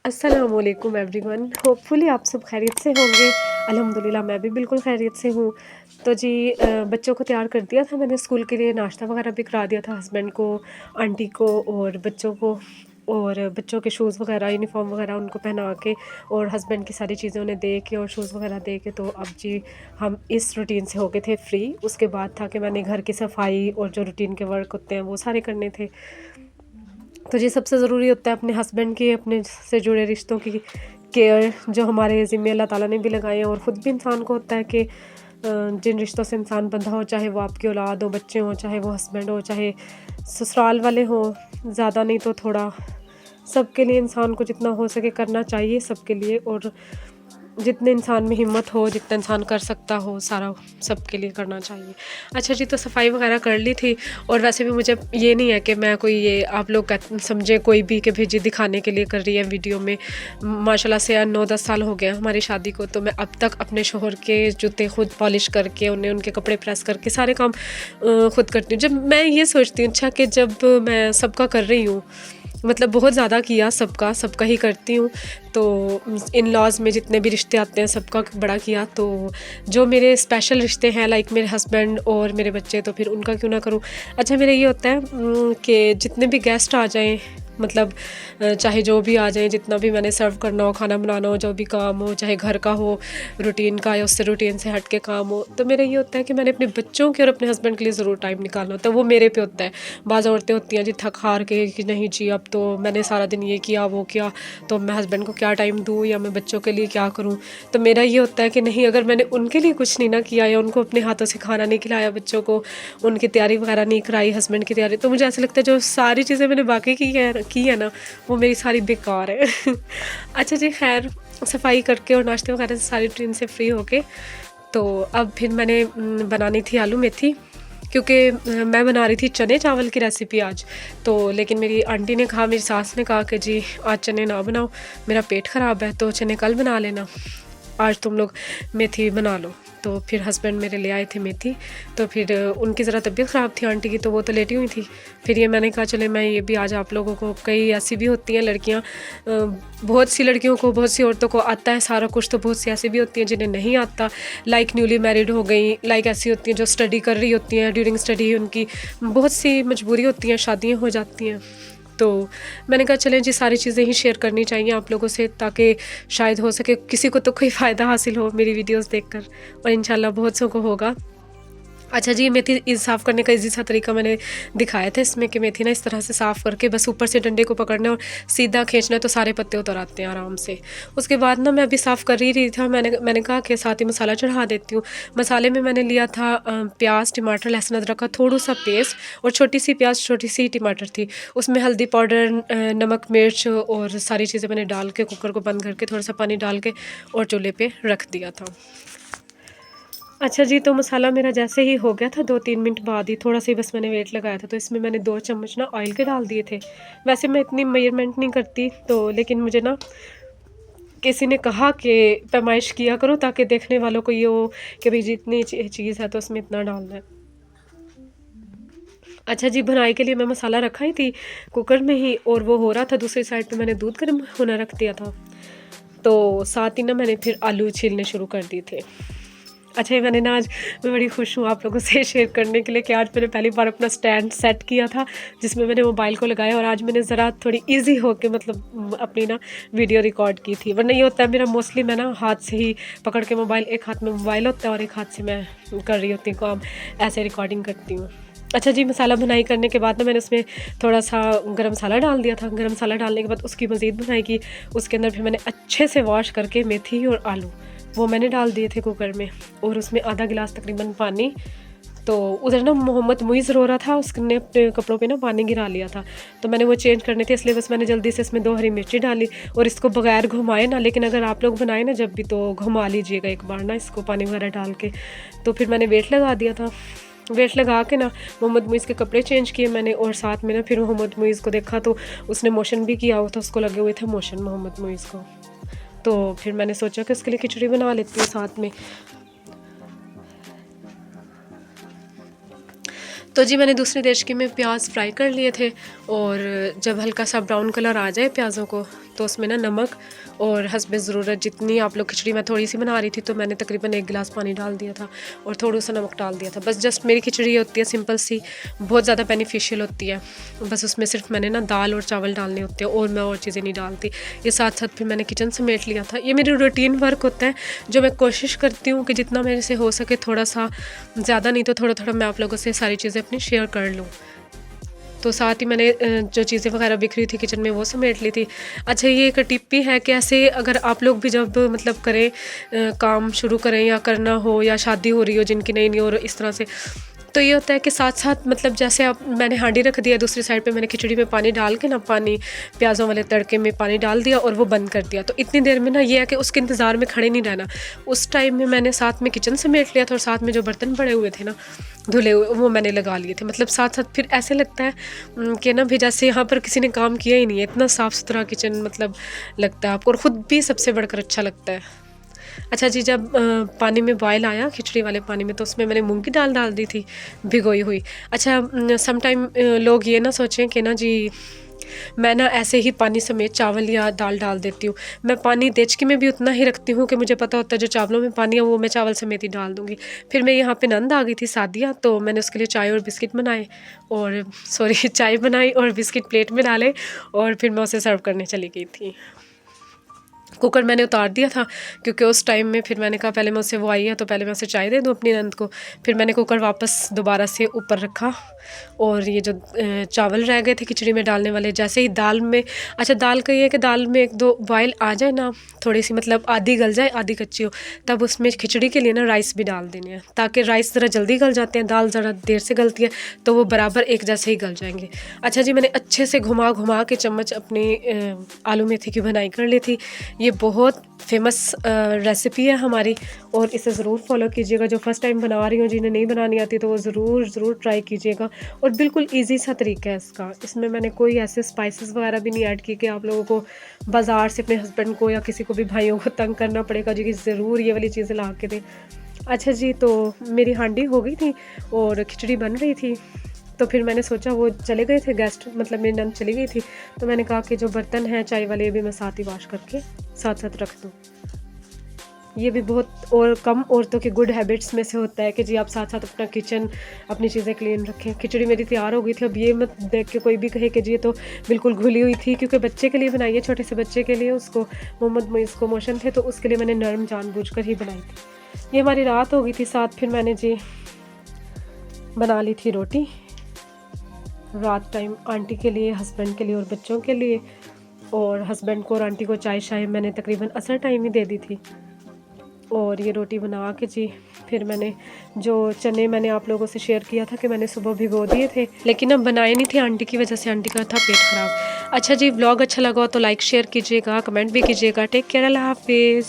अस्सलामुअलैकुम everyone, hopefully आप सब खैरियत से होंगे। अल्हम्दुलिल्लाह मैं भी बिल्कुल खैरियत से हूँ। तो जी बच्चों को तैयार कर दिया था मैंने स्कूल के लिए, नाश्ता वगैरह भी करा दिया था हस्बैंड को, आंटी को और बच्चों को। और बच्चों के शूज़ वगैरह, यूनिफॉर्म वगैरह उनको पहना के और हस्बैंड की सारी चीज़ें उन्हें दे के और शूज़ वगैरह दे के, तो अब जी हम इस रूटीन से हो गए थे फ्री। उसके बाद था कि मैंने घर की सफाई और जो रूटीन के वर्क होते हैं वो सारे करने थे। तो ये सबसे ज़रूरी होता है अपने हस्बैंड के, अपने से जुड़े रिश्तों की केयर, जो हमारे ज़िम्मे अल्लाह ताला ने भी लगाए हैं। और ख़ुद भी इंसान को होता है कि जिन रिश्तों से इंसान बंधा हो, चाहे वो आपकी औलाद हो, बच्चे हों, चाहे वो हस्बैंड हो, चाहे ससुराल वाले हों, ज़्यादा नहीं तो थोड़ा, सबके लिए इंसान को जितना हो सके करना चाहिए सबके लिए। और जितने इंसान में हिम्मत हो, जितना इंसान कर सकता हो, सारा सबके लिए करना चाहिए। अच्छा जी, तो सफाई वगैरह कर ली थी। और वैसे भी मुझे ये नहीं है कि मैं कोई, ये आप लोग समझे कोई भी कि भेजी दिखाने के लिए कर रही है वीडियो में। माशाल्लाह से 9-10 साल हो गए हमारी शादी को, तो मैं अब तक अपने शोहर के जूते खुद पॉलिश करके, उन्हें उनके कपड़े प्रेस करके सारे काम खुद करती हूँ। जब मैं ये सोचती हूँ अच्छा कि जब मैं सबका कर रही हूँ, मतलब बहुत ज़्यादा किया, सबका ही करती हूँ, तो इन लॉज़ में जितने भी रिश्ते आते हैं सबका बड़ा किया, तो जो मेरे स्पेशल रिश्ते हैं लाइक मेरे हस्बैंड और मेरे बच्चे, तो फिर उनका क्यों ना करूँ। अच्छा, मेरा ये होता है कि जितने भी गेस्ट आ जाएं, मतलब चाहे जो भी आ जाएं, जितना भी मैंने सर्व करना हो, खाना बनाना हो, जो भी काम हो, चाहे घर का हो, रूटीन का या उससे रूटीन से हट के काम हो, तो मेरा ये होता है कि मैंने अपने बच्चों के और अपने हस्बैंड के लिए ज़रूर टाइम निकालना होता है। वो मेरे पे होता है। बाज़ औरतें होती हैं जी थक हार के कि नहीं जी अब तो मैंने सारा दिन ये किया वो किया, तो मैं हस्बैंड को क्या टाइम दूँ या मैं बच्चों के लिए क्या करूँ। तो मेरा ये होता है कि नहीं, अगर मैंने उनके लिए कुछ नहीं ना किया या उनको अपने हाथों से खाना नहीं खिलाया, बच्चों को उनकी तैयारी वगैरह नहीं कराई, हस्बैंड की तैयारी, तो मुझे ऐसा लगता है जो सारी चीज़ें मैंने बाकी की है ना, वो मेरी सारी बेकार है। अच्छा जी, खैर सफाई करके और नाश्ते वगैरह से सारी रूटीन से फ्री होके, तो अब फिर मैंने बनानी थी आलू मेथी, क्योंकि मैं बना रही थी चने चावल की रेसिपी आज। तो लेकिन मेरी आंटी ने कहा, मेरी सास ने कहा कि जी आज चने ना बनाओ, मेरा पेट ख़राब है, तो चने कल बना लेना, आज तुम लोग मेथी बना लो। तो फिर हस्बैंड मेरे ले आए थे मेथी, तो फिर उनकी ज़रा तबीयत ख़राब थी आंटी की, तो वो तो लेटी हुई थी। फिर ये मैंने कहा चले मैं ये भी आज आप लोगों को, कई ऐसी भी होती हैं लड़कियां, बहुत सी लड़कियों को, बहुत सी औरतों को आता है सारा कुछ, तो बहुत सी ऐसी भी होती हैं जिन्हें नहीं आता, लाइक न्यूली मैरिड हो गई, लाइक ऐसी होती हैं जो स्टडी कर रही होती हैं, ड्यूरिंग स्टडी उनकी बहुत सी मजबूरी होती हैं, शादियाँ हो जाती हैं। तो मैंने कहा चलें जी सारी चीज़ें ही शेयर करनी चाहिए आप लोगों से, ताकि शायद हो सके किसी को तो कोई फ़ायदा हासिल हो मेरी वीडियोस देखकर, और इंशाल्लाह बहुत सौ को होगा। अच्छा जी, मेथी साफ़ करने का ईज़ी सा तरीका मैंने दिखाया था इसमें, कि मेथी ना इस तरह से साफ़ करके बस ऊपर से डंडे को पकड़ना और सीधा खींचना है, तो सारे पत्ते उतर आते हैं आराम से। उसके बाद ना मैं अभी साफ़ कर ही रही था, मैंने कहा कि साथ ही मसाला चढ़ा देती हूँ। मसाले में मैंने लिया था प्याज, टमाटर, लहसुन, अदरक का थोड़ा सा पेस्ट, और छोटी सी प्याज, छोटी सी टमाटर थी। उसमें हल्दी पाउडर, नमक, मिर्च और सारी चीज़ें मैंने डाल के कुकर को बंद करके थोड़ा सा पानी डाल के और चूल्हे पे रख दिया था। अच्छा जी, तो मसाला मेरा जैसे ही हो गया था 2-3 मिनट बाद ही, थोड़ा सा ही बस मैंने वेट लगाया था, तो इसमें मैंने 2 चम्मच ना ऑयल के डाल दिए थे। वैसे मैं इतनी मेजरमेंट नहीं करती, तो लेकिन मुझे ना किसी ने कहा कि पैमाइश किया करो ताकि देखने वालों को ये हो कि भाई जितनी चीज़ है तो उसमें इतना डालना है। अच्छा जी, भुनाई के लिए मैं मसाला रखा ही थी कुकर में ही, और वो हो रहा था, दूसरी साइड पे मैंने दूध गर्म होना रख दिया था। तो साथ ही ना मैंने फिर आलू छीलने शुरू कर दिए थे। अच्छा, ये मैंने ना आज, मैं बड़ी खुश हूँ आप लोगों से शेयर करने के लिए कि आज मैंने पहली बार अपना स्टैंड सेट किया था, जिसमें मैंने मोबाइल को लगाया, और आज मैंने ज़रा थोड़ी इजी हो के मतलब अपनी ना वीडियो रिकॉर्ड की थी। वरना ये होता है मेरा मोस्टली, मैं ना हाथ से ही पकड़ के मोबाइल, एक हाथ में मोबाइल होता है और एक हाथ से मैं कर रही होती हूँ काम, ऐसे रिकॉर्डिंग करती हूँ। अच्छा जी, मसाला भुनाई करने के बाद ना मैंने उसमें थोड़ा सा गरम मसाला डाल दिया था। गरम मसाला डालने के बाद उसकी मज़ीद भुनाई की। उसके अंदर फिर मैंने अच्छे से वॉश करके मेथी और आलू वो मैंने डाल दिए थे कुकर में, और उसमें आधा गिलास तकरीबन पानी। तो उधर ना मोहम्मद मुइज़ रो रहा था, उसने अपने कपड़ों पे ना पानी गिरा लिया था, तो मैंने वो चेंज करने थे, इसलिए बस मैंने जल्दी से इसमें 2 हरी मिर्ची डाली, और इसको बगैर घुमाए ना, लेकिन अगर आप लोग बनाए ना जब भी, तो घुमा लीजिएगा एक बार ना इसको पानी वगैरह डाल के। तो फिर मैंने वेट लगा दिया था। वेट लगा के ना मोहम्मद मुइज़ के कपड़े चेंज किए मैंने, और साथ में ना फिर मोहम्मद मुइज़ को देखा तो उसने मोशन भी किया हुआ था, उसको लगे हुए थे मोशन मोहम्मद मुइज़ को। तो फिर मैंने सोचा कि उसके लिए खिचड़ी बना लेती हूँ साथ में। तो जी मैंने दूसरी डिश की में प्याज फ्राई कर लिए थे, और जब हल्का सा ब्राउन कलर आ जाए प्याज़ों को, तो उसमें ना नमक और हस्बे ज़रूरत जितनी, आप लोग खिचड़ी मैं थोड़ी सी बना रही थी तो मैंने तकरीबन 1 गिलास पानी डाल दिया था और थोड़ा सा नमक डाल दिया था। बस जस्ट मेरी खिचड़ी ये होती है सिंपल सी, बहुत ज़्यादा बेनिफिशियल होती है। बस उसमें सिर्फ मैंने ना दाल और चावल डालने होते हैं और मैं और चीज़ें नहीं डालती। ये साथ साथ फिर मैंने किचन समेट लिया था। ये मेरी रूटीन वर्क होता है जो मैं कोशिश करती हूँ कि जितना मेरे से हो सके, थोड़ा सा ज़्यादा नहीं तो थोड़ा थोड़ा मैं आप लोगों से सारी चीज़ें अपनी शेयर कर लूँ। तो साथ ही मैंने जो चीज़ें वगैरह बिखरी थी किचन में वो समेट ली थी। अच्छा, ये एक टिप भी है कि ऐसे अगर आप लोग भी जब मतलब करें, काम शुरू करें या करना हो या शादी हो रही हो जिनकी नई नई और इस तरह से, तो ये होता है कि साथ साथ मतलब जैसे अब मैंने हांडी रख दिया, दूसरी साइड पे मैंने खिचड़ी में पानी डाल के ना, पानी प्याज़ों वाले तड़के में पानी डाल दिया और वो बंद कर दिया। तो इतनी देर में ना ये है कि उसके इंतज़ार में खड़े नहीं रहना। उस टाइम में मैंने साथ में किचन समेट लिया था और साथ में जो बर्तन पड़े हुए थे ना धुले हुए, वो मैंने लगा लिए थे। मतलब साथ साथ फिर ऐसे लगता है कि ना भी जैसे यहाँ पर किसी ने काम किया ही नहीं है, इतना साफ़ सुथरा किचन मतलब लगता है आपको, और ख़ुद भी सबसे बढ़कर अच्छा लगता है। अच्छा जी, जब पानी में बॉयल आया खिचड़ी वाले पानी में, तो उसमें मैंने मूंग की दाल डाल दी थी भिगोई हुई। अच्छा, सम टाइम लोग ये ना सोचें कि ना जी मैं ना ऐसे ही पानी समेत चावल या दाल डाल देती हूँ। मैं पानी देचकी में भी उतना ही रखती हूँ कि मुझे पता होता है जो चावलों में पानी है वो मैं चावल समेत ही डाल दूँगी। फिर मैं यहाँ पे नंद आ गई थी सादिया, तो मैंने उसके लिए चाय और बिस्किट बनाए और सॉरी चाय बनाई और बिस्किट प्लेट में डाले और फिर मैं उसे सर्व करने चली गई थी। कुकर मैंने उतार दिया था क्योंकि उस टाइम में फिर मैंने कहा पहले मैं उसे, वो आई है तो पहले मैं उसे चाय दे दूँ अपनी नंद को। फिर मैंने कुकर वापस दोबारा से ऊपर रखा और ये जो चावल रह गए थे खिचड़ी में डालने वाले, जैसे ही दाल में, अच्छा दाल का ये है कि दाल में 1-2 बॉयल आ जाए ना, थोड़ी सी मतलब आधी गल जाए आधी कच्ची हो, तब उसमें खिचड़ी के लिए ना राइस भी डाल देने हैं, ताकि राइस ज़रा जल्दी गल जाते हैं, दाल ज़रा देर से गलती है तो वो बराबर एक जैसे ही गल जाएंगे। अच्छा जी, मैंने अच्छे से घुमा घुमा के चम्मच अपनी आलू मेथी की बनाई कर ली थी। ये बहुत फेमस रेसिपी है हमारी और इसे ज़रूर फॉलो कीजिएगा। जो फर्स्ट टाइम बना रही हूँ, जिन्हें नहीं बनानी आती तो वो ज़रूर ट्राई कीजिएगा और बिल्कुल इजी सा तरीका है इसका। इसमें मैंने कोई ऐसे स्पाइसेस वगैरह भी नहीं ऐड किए कि आप लोगों को बाज़ार से अपने हस्बैंड को या किसी को भी भाइयों को तंग करना पड़ेगा जी कि ज़रूर ये वाली चीज़ें ला के दें। अच्छा जी, तो मेरी हांडी हो गई थी और खिचड़ी बन रही थी, तो फिर मैंने सोचा, वो चले गए थे गेस्ट, मतलब मेरी नंद चली गई थी, तो मैंने कहा कि जो बर्तन हैं चाय वाले, ये भी मैं साथ ही वॉश करके साथ साथ रख दूँ। ये भी बहुत और कम औरतों की गुड हैबिट्स में से होता है कि जी आप साथ साथ अपना किचन, अपनी चीज़ें क्लीन रखें। खिचड़ी मेरी तैयार हो गई थी। अब ये मत देख के कोई भी कहे कि जी ये तो बिल्कुल घुली हुई थी, क्योंकि बच्चे के लिए बनाई है, छोटे से बच्चे के लिए, उसको मोहम्मद मुइज़ को मोशन थे तो उसके लिए मैंने नरम जानबूझकर ही बनाई थी। ये हमारी रात हो गई थी। साथ फिर मैंने जी बना ली थी रोटी रात टाइम, आंटी के लिए, हस्बैंड के लिए और बच्चों के लिए। और हस्बैंड को और आंटी को चाय शाय मैंने तकरीबन असर टाइम ही दे दी थी। और ये रोटी बना के जी फिर मैंने जो चने मैंने आप लोगों से शेयर किया था कि मैंने सुबह भिगो दिए थे, लेकिन अब बनाए नहीं थे आंटी की वजह से, आंटी का था पेट ख़राब। अच्छा जी, व्लॉग अच्छा लगा तो लाइक शेयर कीजिएगा, कमेंट भी कीजिएगा। टेक केयर, अल्लाह हाफिज़।